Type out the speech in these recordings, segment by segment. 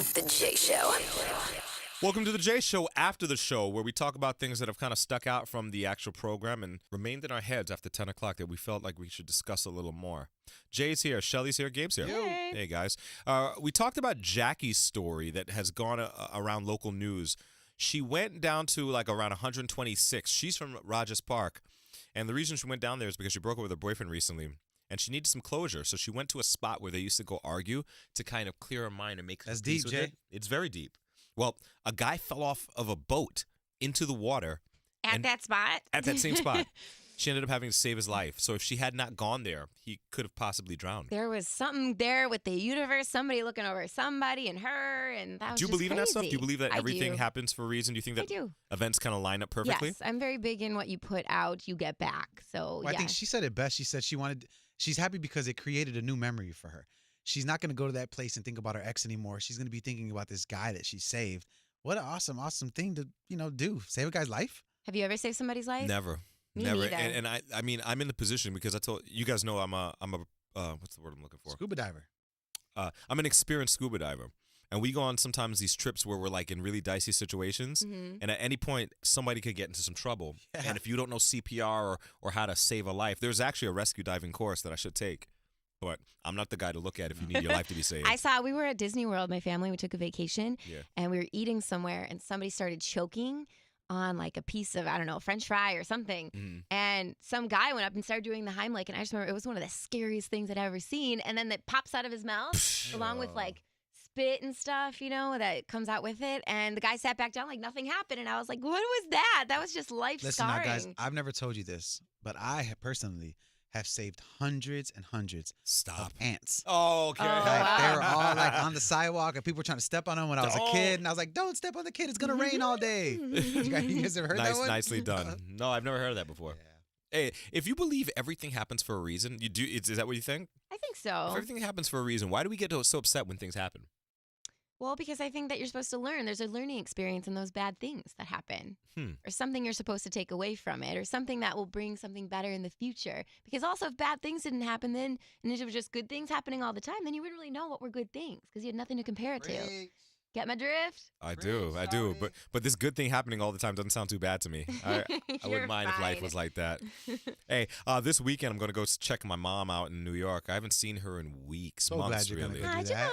The Jay Show. Welcome to the Jay Show after the show, where we talk about things that have kind of stuck out from the actual program and remained in our heads after 10 o'clock that we felt like we should discuss a little more. Jay's here, Shelly's here, Gabe's here. Hey guys. We talked about Jackie's story that has gone around local news. She went down to like around 126. She's from Rogers Park. And the reason she went down there is because she broke up with her boyfriend recently. And she needed some closure. So she went to a spot where they used to go argue to kind of clear her mind and make That's peace deep, with Jay. it. It's very deep. Well, a guy fell off of a boat into the water. At that spot? At that same spot. She ended up having to save his life. So if she had not gone there, he could have possibly drowned. There was something there with the universe, somebody looking over somebody and her, and that was Do you just believe in that stuff? Do you believe that I everything do. happens for a reason? Do you think that I do. events kind of line up perfectly? Yes, I'm very big in what you put out, you get back. So, Well, I think she said it best. She said she's happy because it created a new memory for her. She's not going to go to that place and think about her ex anymore. She's going to be thinking about this guy that she saved. What an awesome thing to, do. Save a guy's life. Have you ever saved somebody's life? Never. Me Never. neither. And I mean, I'm in the position because I told you guys know I'm a what's the word I'm looking for? Scuba diver. I'm an experienced scuba diver. And we go on sometimes these trips where we're like in really dicey situations. Mhm. And at any point, somebody could get into some trouble. Yeah. And if you don't know CPR or how to save a life, there's actually a rescue diving course that I should take. But I'm not the guy to look at if you need your life to be saved. We were at Disney World, my family, we took a vacation, Yeah. and we were eating somewhere, and somebody started choking on like a piece of, I don't know, French fry or something. Mhm. And some guy went up and started doing the Heimlich, and I just remember it was one of the scariest things I'd ever seen. And then that pops out of his mouth, along with like spit and stuff, that comes out with it. And the guy sat back down like nothing happened. And I was like, what was that? That was just life Listen now, scarring. guys, I've never told you this, but I have personally have saved hundreds and hundreds Stop. of ants. Oh, okay. Oh, Like, wow. they were all like on the sidewalk and people were trying to step on them when I was a Oh. kid. And I was like, don't step on the kid. It's going to rain all day. You guys ever heard that one? Nicely done. No, I've never heard of that before. Yeah. Hey, if you believe everything happens for a reason, you do. Is that what you think? I think If so. everything happens for a reason, why do we get so upset when things happen? Well, because I think that you're supposed to learn. There's a learning experience in those bad things that happen, or something you're supposed to take away from it, or something that will bring something better in the future. Because also, if bad things didn't happen then, and it was just good things happening all the time, then you wouldn't really know what were good things because you had nothing to compare it to. Get my drift? I do. But this good thing happening all the time doesn't sound too bad to me. I You're wouldn't mind if life fine. was like that. Hey, this weekend I'm going to go check my mom out in New York. I haven't seen her in weeks, So glad months you're gonna really. go Hi, do that.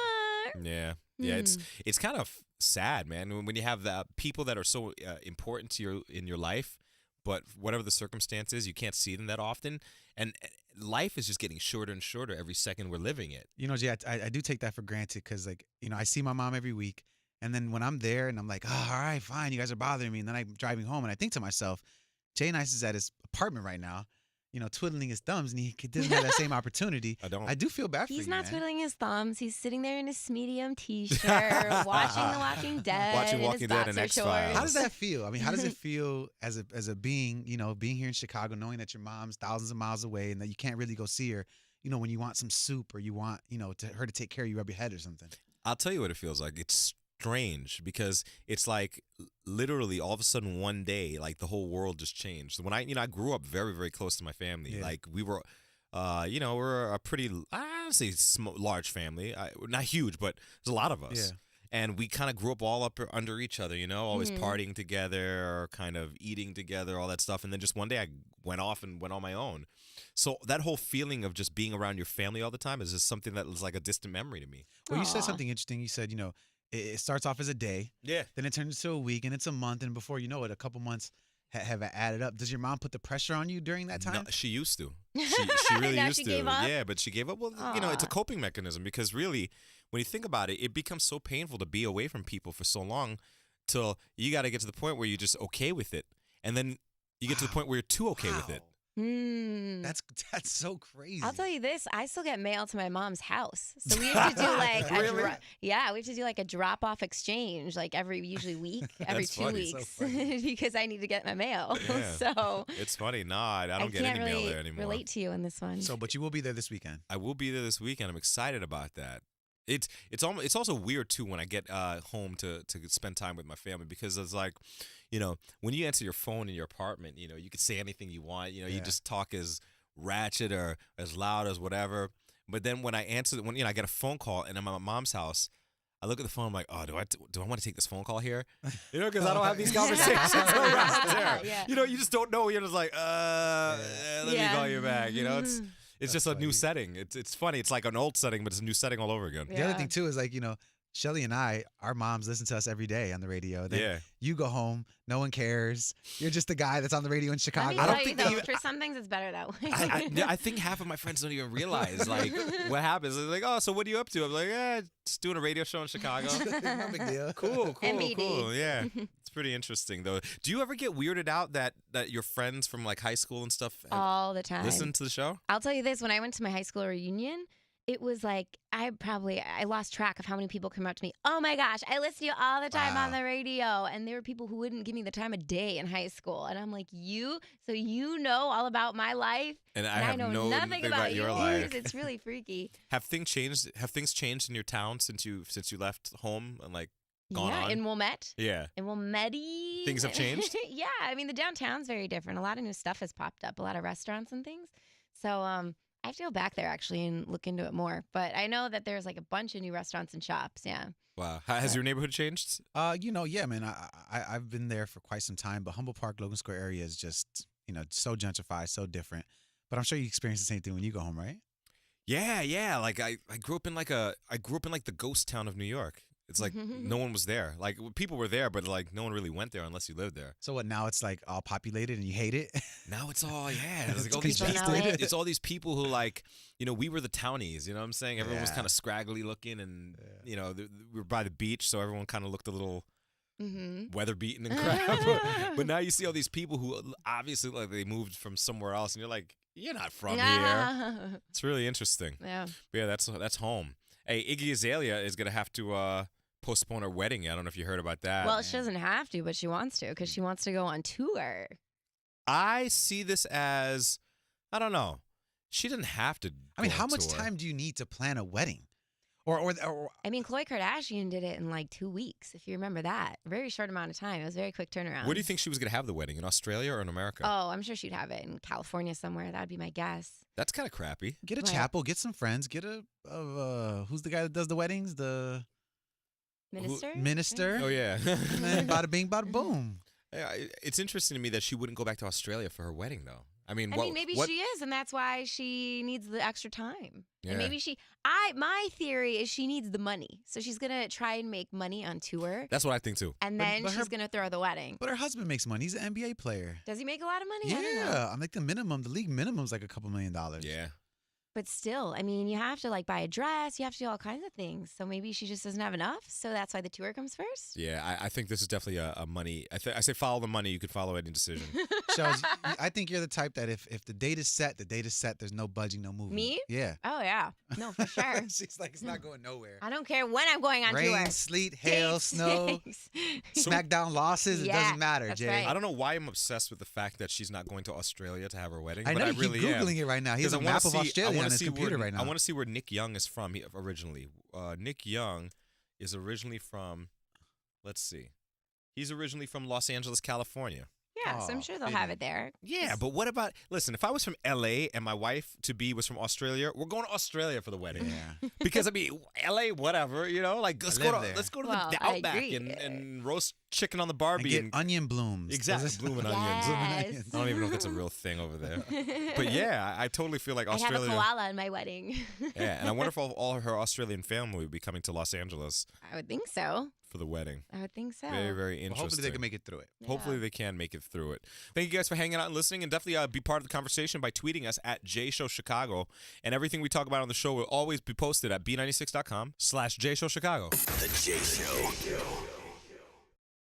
Jamar. Yeah, it's kind of sad, man, when you have people that are so important to in your life, but whatever the circumstances, you can't see them that often, and life is just getting shorter and shorter every second we're living it. Jay, I do take that for granted because, I see my mom every week. And then when I'm there and I'm like, oh, all right, fine, you guys are bothering me. And then I'm driving home and I think to myself, Jay Nice is at his apartment right now, twiddling his thumbs, and he doesn't have that same opportunity. I don't. I do feel bad for you, He's not man. twiddling his thumbs. He's sitting there in his medium t-shirt, watching The Walking Dead. Watching in Walking his Dead and boxer X-Files. shorts. How does that feel? I mean, how does it feel as a being, being here in Chicago, knowing that your mom's thousands of miles away and that you can't really go see her, when you want some soup or you want, her to take care of you, rub your head or something? I'll tell you what it feels like. It's strange because it's like literally all of a sudden one day, like the whole world just changed. When I grew up very, very close to my family. Yeah. Like we were, we're a pretty, I don't say large family, not huge, but there's a lot of us. Yeah. And we kind of grew up all up under each other, always Mhm. partying together, kind of eating together, all that stuff. And then just one day I went off and went on my own. So that whole feeling of just being around your family all the time is just something that was like a distant memory to me. Well, you said Aw. something interesting. You said, it starts off as a day, Yeah. then it turns into a week, and it's a month, and before you know it, a couple months have added up. Does your mom put the pressure on you during that time? No, she used to. She really Now used she to. gave up? Yeah, but she gave up. Well, it's a Aw. coping mechanism because really, when you think about it, it becomes so painful to be away from people for so long till you got to get to the point where you're just okay with it. And then you get to the point where you're too okay with it. Wow. Hmm. That's so crazy. I'll tell you this, I still get mail to my mom's house. So we have to do like Really? we have to do like a drop-off exchange like usually week, every That's 2 funny, so weeks funny. because I need to get my mail. Yeah. So It's funny. No, I don't get can't any really mail there anymore. relate to you in this one. So, but you will be there this weekend. I will be there this weekend. I'm excited about that. It's also weird too when I get home to spend time with my family because it's like, when you answer your phone in your apartment, you can say anything you want. You Yeah. just talk as ratchet or as loud as whatever. But then when I get a phone call and I'm at my mom's house, I look at the phone. I'm like, oh, do I want to take this phone call here? You know, because I don't have these conversations. There. Yeah. You know, you just don't know. You're just like, let me call you back. You know, it's just a new setting. It's funny. It's like an old setting, but it's a new setting all over again. The other thing too is like, Shelly and our moms listen to us every day on the radio. Then you go home, no one cares. You're just the guy that's on the radio in Chicago. I don't think for some things it's better that way. I think half of my friends don't even realize like what happens. They're like, oh, so what are you up to? I'm like, just doing a radio show in Chicago. No big deal. Cool. MBD. Yeah, it's pretty interesting though. Do you ever get weirded out that your friends from like high school and stuff all the time listen to the show? I'll tell you this: when I went to my high school reunion, it was like I lost track of how many people come up to me. Oh my gosh, I listen to you all the time on the radio. And there were people who wouldn't give me the time of day in high school. And I'm like, so you know all about my life, and I know nothing about your yours. life. It's really freaky. Have things changed in your town since you left home and like gone on? In Wilmette. Yeah. In Wilmette. Things have changed? Yeah. I mean, the downtown's very different. A lot of new stuff has popped up, a lot of restaurants and things. So I have to go back there actually and look into it more. But I know that there's like a bunch of new restaurants and shops. Yeah. Wow. Has your neighborhood changed? Yeah, man. I've been there for quite some time, but Humboldt Park, Logan Square area is just, so gentrified, so different. But I'm sure you experience the same thing when you go home, right? Yeah. Like I grew up in like the ghost town of New York. It's like no one was there. Like people were there, but like no one really went there unless you lived there. So what? Now it's like all populated and you hate it. Now it's all It's like all these congested. people. It's all these people who like we were the townies. You know what I'm saying? Everyone was kind of scraggly looking, and we were by the beach, so everyone kind of looked a little weather beaten and crap. But now you see all these people who obviously like they moved from somewhere else, and you're like, you're not from here. It's really interesting. Yeah. But yeah, that's home. Hey, Iggy Azalea is gonna have to postpone her wedding. I don't know if you heard about that. Well, she doesn't have to, but she wants to because she wants to go on tour. I see this as, I don't know. She didn't have to. I mean, how much time do you need to plan a wedding? Or I mean, Khloe Kardashian did it in like 2 weeks, if you remember that. Very short amount of time. It was a very quick turnaround. Where do you think she was going to have the wedding? In Australia or in America? Oh, I'm sure she'd have it in California somewhere. That would be my guess. That's kind of crappy. Get a chapel, get some friends, get who's the guy that does the weddings? The minister. Oh, yeah. And then bada bing, bada boom. Yeah, it's interesting to me that she wouldn't go back to Australia for her wedding, though. I mean, maybe she is, and that's why she needs the extra time. Yeah. And maybe my theory is she needs the money. So she's going to try and make money on tour. That's what I think, too. And then she's going to throw the wedding. But her husband makes money. He's an NBA player. Does he make a lot of money? Yeah. I don't know. I'm like the league minimum is like a couple $1 million. Yeah. But still, I mean, you have to like buy a dress. You have to do all kinds of things. So maybe she just doesn't have enough. So that's why the tour comes first. Yeah, I think this is definitely a money. I say follow the money. You could follow any decision. Charles, I think you're the type that if the date is set, the date is set. There's no budging, no moving. Me? Yeah. Oh, yeah. No, for sure. She's like, it's not going nowhere. I don't care when I'm going on Rain, tour. sleet, hail, snow, SmackDown losses. Yeah, it doesn't matter, that's Jay. right. I don't know why I'm obsessed with the fact that she's not going to Australia to have her wedding. I know but you really keep Googling it right now. He has a map of Australia on his computer right now. I want to see where Nick Young is from originally. Nick Young is originally from, let's see. He's originally from Los Angeles, California. Yeah, so I'm sure they'll have it there. Yeah, but what about, listen, if I was from L.A. and my wife was from Australia, we're going to Australia for the wedding. Yeah. Because, I mean, L.A., whatever, let's go to the Outback agree. and roast chicken on the barbie. And get onion blooms. Exactly, blooming onions. Yes. I don't even know if that's a real thing over there. But yeah, I totally feel like Australia. I'd have a koala in my wedding. Yeah, and I wonder if all her Australian family would be coming to Los Angeles I would think so. for the wedding. I would think so. Very, very interesting. Well, hopefully they can make it through it. Hopefully they can make it through it. Thank you guys for hanging out and listening, and definitely be part of the conversation by tweeting us at JShowChicago. And everything we talk about on the show will always be posted at b96.com/JShowChicago. The J Show.